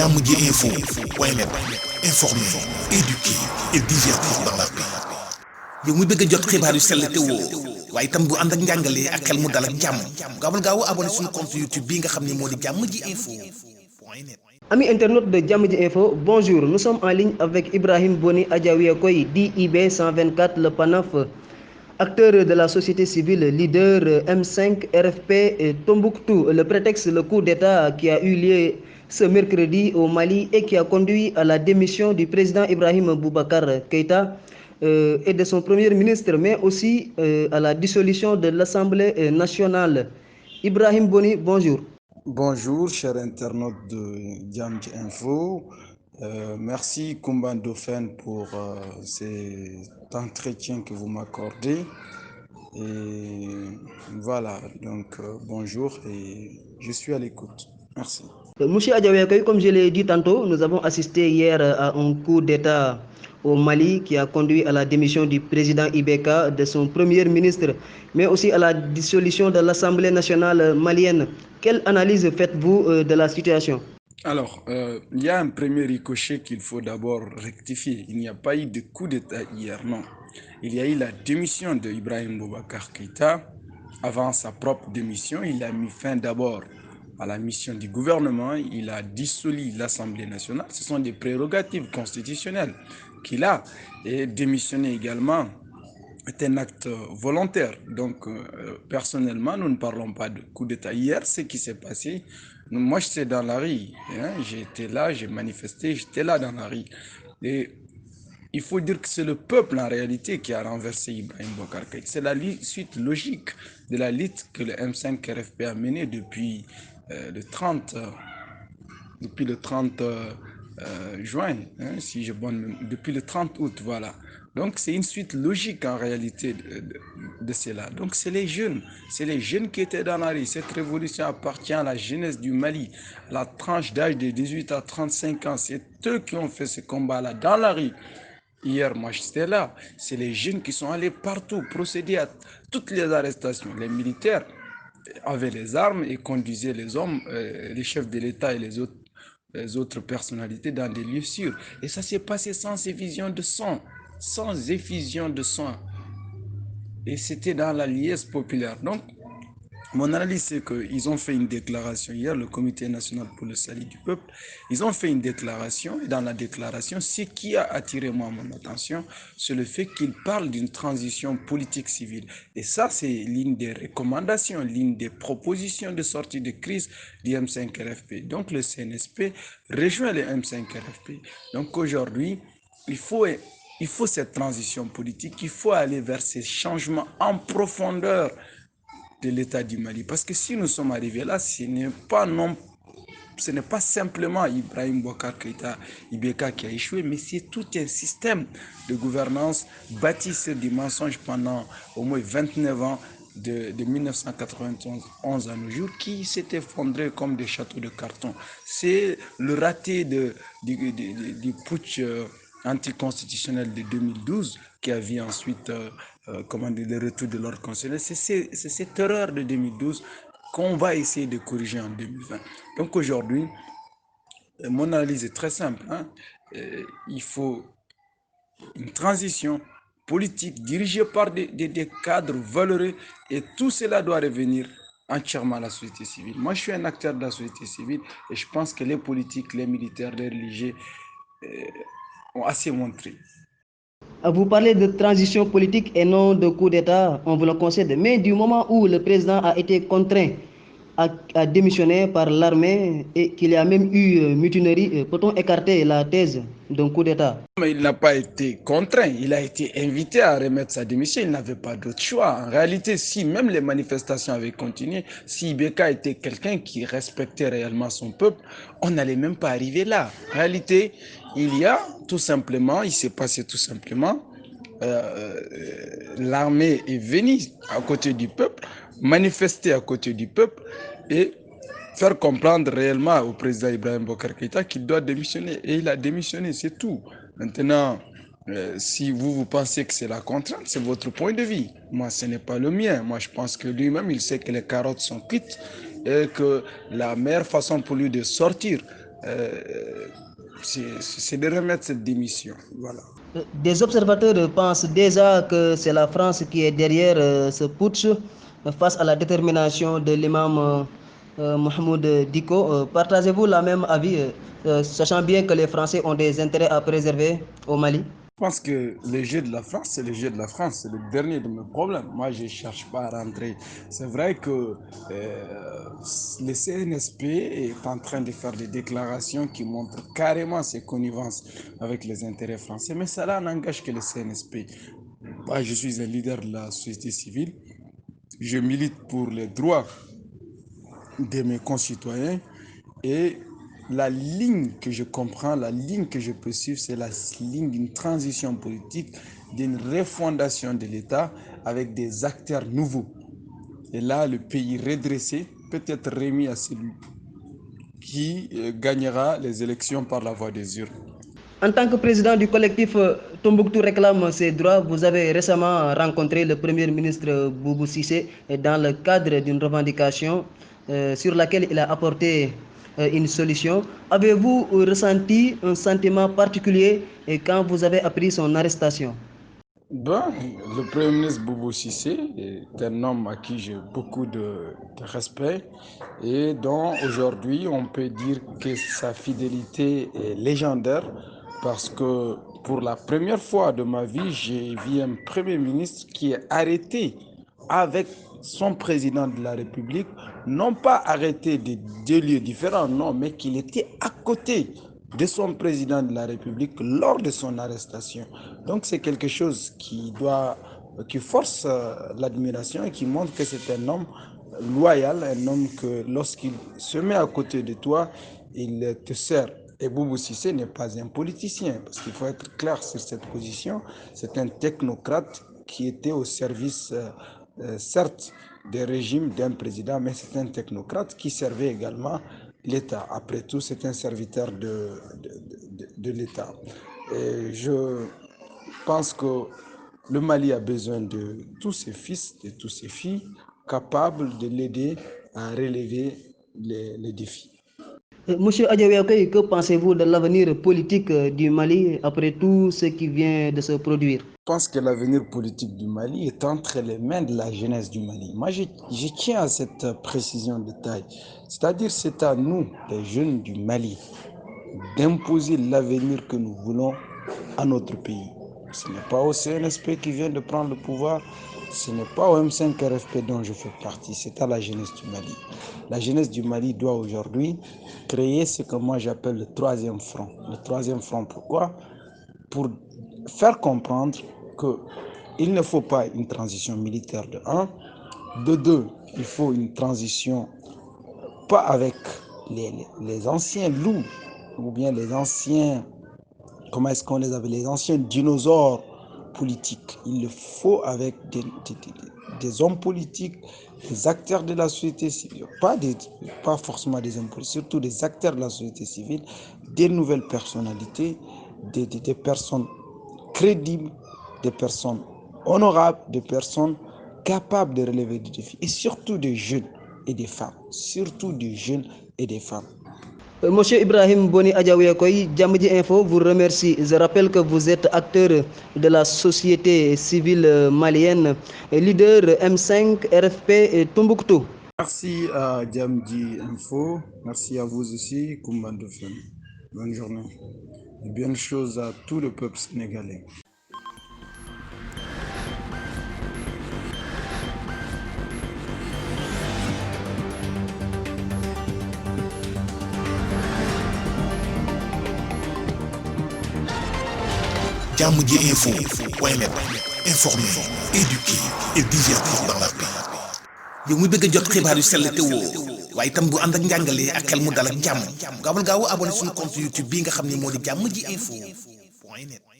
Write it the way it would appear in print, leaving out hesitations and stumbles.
Jammji Info point net, informer, éduquer et divertir dans la paix. yow mu bëgg a jot xibaar yu sell te woo waaye itam bu ànd ak njàngalee ak xel mu dal ak jàmm gaawal gaaw abonné suñu compte YouTube bi nga xam ne moo di Jammji Info point net. Amis internautes de Jammji Info, bonjour. Nous sommes en ligne avec Ibrahim Boni Adjawiakoy, dit IB 124, le PANAF, acteur de la société civile, leader M5 RFP et Tombouctou. Le prétexte, le coup d'État qui a eu lieu ce mercredi au Mali et qui a conduit à la démission du président Ibrahim Boubacar Keïta et de son premier ministre, mais aussi à la dissolution de l'Assemblée nationale. Ibrahim Boni, bonjour. Bonjour, chers internautes de Jammji Info. Merci Koumba Dauphin pour cet entretien que vous m'accordez. Et voilà, donc bonjour et je suis à l'écoute. Merci. Monsieur Adjawiakoy, comme je l'ai dit tantôt, nous avons assisté hier à un coup d'État au Mali qui a conduit à la démission du président IBK, de son premier ministre, mais aussi à la dissolution de l'Assemblée nationale malienne. Quelle analyse faites-vous de la situation? Alors, il y a un premier ricochet qu'il faut d'abord rectifier. Il n'y a pas eu de coup d'État hier, non. Il y a eu la démission de Ibrahim Boubacar Keïta. Avant sa propre démission, il a mis fin d'abord à la mission du gouvernement. Il a dissolu l'Assemblée nationale. Ce sont des prérogatives constitutionnelles qu'il a. Et démissionner également est un acte volontaire. Donc, personnellement, nous ne parlons pas de coup d'État. Hier, ce qui s'est passé, moi, j'étais dans la rue. J'étais là, j'ai manifesté, j'étais là dans la rue. Et il faut dire que c'est le peuple, en réalité, qui a renversé Ibrahim Boubacar Keïta. C'est la suite logique de la lutte que le M5 RFP a menée depuis le 30 juin, si je bonne, depuis le 30 août, voilà. Donc c'est une suite logique en réalité de cela. Donc c'est les jeunes qui étaient dans la rue. Cette révolution appartient à la jeunesse du Mali, à la tranche d'âge de 18 à 35 ans. C'est eux qui ont fait ce combat-là dans la rue. Hier, moi j'étais là. C'est les jeunes qui sont allés partout, procéder à toutes les arrestations. Les militaires avaient les armes et conduisaient les hommes, les chefs de l'État et les autres personnalités dans des lieux sûrs. Et ça s'est passé sans effusion de sang. Sans effusion de sang. Et c'était dans la liesse populaire. Donc, mon analyse, c'est qu'ils ont fait une déclaration hier, le Comité national pour le salut du peuple. Ils ont fait une déclaration, et dans la déclaration, ce qui a attiré mon attention, c'est le fait qu'ils parlent d'une transition politique civile. Et ça, c'est l'une des recommandations, l'une des propositions de sortie de crise du M5 RFP. Donc, le CNSP rejoint le M5 RFP. Donc, aujourd'hui, il faut cette transition politique, il faut aller vers ces changements en profondeur de l'État du Mali. Parce que si nous sommes arrivés là, ce n'est pas simplement Ibrahim Boubacar Keïta, IBK qui a échoué, mais c'est tout un système de gouvernance bâti sur des mensonges pendant au moins 29 ans, de 1991 à nos jours, qui s'est effondré comme des châteaux de carton. C'est le raté du putsch anticonstitutionnel de 2012 qui a vu ensuite le retour de l'ordre constitutionnel. C'est cette erreur de 2012 qu'on va essayer de corriger en 2020. Donc aujourd'hui, mon analyse est très simple. Il faut une transition politique dirigée par des cadres valeureux et tout cela doit revenir entièrement à la société civile. Moi, je suis un acteur de la société civile et je pense que les politiques, les militaires, les religieux ont assez montré. Vous parlez de transition politique et non de coup d'État, on vous le concède. Mais du moment où le président a été contraint à démissionner par l'armée et qu'il y a même eu mutinerie, peut-on écarter la thèse d'un coup d'État? Mais il n'a pas été contraint, il a été invité à remettre sa démission, il n'avait pas d'autre choix. En réalité, si même les manifestations avaient continué, si IBK était quelqu'un qui respectait réellement son peuple, on n'allait même pas arriver là. En réalité, il s'est passé tout simplement, l'armée est venue à côté du peuple, manifester à côté du peuple et faire comprendre réellement au président Ibrahim Boubacar Keïta qu'il doit démissionner. Et il a démissionné, c'est tout. Maintenant, si vous pensez que c'est la contrainte, c'est votre point de vue. Moi, ce n'est pas le mien. Moi, je pense que lui-même, il sait que les carottes sont cuites et que la meilleure façon pour lui de sortir c'est de remettre cette démission. Voilà. Des observateurs pensent déjà que c'est la France qui est derrière ce putsch face à la détermination de l'imam Mahmoud Dicko. Partagez-vous la même avis, sachant bien que les Français ont des intérêts à préserver au Mali? Je pense que le jeu de la France, c'est le jeu de la France, c'est le dernier de mes problèmes. Moi, je ne cherche pas à rentrer. C'est vrai que le CNSP est en train de faire des déclarations qui montrent carrément ses connivences avec les intérêts français, mais cela n'engage que le CNSP. Moi, je suis un leader de la société civile. Je milite pour les droits de mes concitoyens et la ligne que je comprends, la ligne que je peux suivre, c'est la ligne d'une transition politique, d'une refondation de l'État avec des acteurs nouveaux. Et là, le pays redressé peut être remis à celui qui gagnera les élections par la voie des urnes. En tant que président du collectif Tombouctou réclame ses droits, vous avez récemment rencontré le Premier ministre Boubou Cissé dans le cadre d'une revendication sur laquelle il a apporté une solution. Avez-vous ressenti un sentiment particulier quand vous avez appris son arrestation? Le Premier ministre Boubou Cissé est un homme à qui j'ai beaucoup de respect et dont aujourd'hui on peut dire que sa fidélité est légendaire parce que pour la première fois de ma vie, j'ai vu un Premier ministre qui est arrêté avec son président de la République, non pas arrêté de deux lieux différents, non, mais qu'il était à côté de son président de la République lors de son arrestation. Donc c'est quelque chose qui force l'admiration et qui montre que c'est un homme loyal, un homme que lorsqu'il se met à côté de toi, il te sert. Et Boubou Cissé n'est pas un politicien, parce qu'il faut être clair sur cette position. C'est un technocrate qui était au service, certes, des régimes d'un président, mais c'est un technocrate qui servait également l'État. Après tout, c'est un serviteur de l'État. Et je pense que le Mali a besoin de tous ses fils, de tous ses filles, capables de l'aider à relever les défis. Monsieur Adjawiakoy, que pensez-vous de l'avenir politique du Mali après tout ce qui vient de se produire? Je pense que l'avenir politique du Mali est entre les mains de la jeunesse du Mali. Moi, je tiens à cette précision de taille. C'est-à-dire, c'est à nous, les jeunes du Mali, d'imposer l'avenir que nous voulons à notre pays. Ce n'est pas au CNSP qui vient de prendre le pouvoir, ce n'est pas au M5 RFP dont je fais partie, c'est à la jeunesse du Mali. La jeunesse du Mali doit aujourd'hui créer ce que moi j'appelle le troisième front. Le troisième front, pourquoi? Pour faire comprendre qu'il ne faut pas une transition militaire de 1, de 2, il faut une transition pas avec les anciens loups ou bien les anciens, comment est-ce qu'on les appelle, les anciens dinosaures politiques. Il le faut avec des hommes politiques, des acteurs de la société civile, pas forcément des hommes politiques, surtout des acteurs de la société civile, des nouvelles personnalités, des personnes crédibles, des personnes honorables, des personnes capables de relever des défis, et surtout des jeunes et des femmes, surtout des jeunes et des femmes. Monsieur Ibrahim Boni Adjawiakoy, Djamidji Info vous remercie. Je rappelle que vous êtes acteur de la société civile malienne, leader M5 RFP et Tombouctou. Merci à Djamidji Info, merci à vous aussi, Koumba Ndofène. Bonne journée et bonne chose à tout le peuple sénégalais. Djamidji Info, informer, éduquer et divertir dans la paix. yow muy bëgg a jot xibaar yu sell te woo waaye itam bu ànd ak njàngalee ak xel mu dal ak jàmm gaawal gaaw abonné suñu compte YouTube bii nga xam ne moo di Djamidji Info.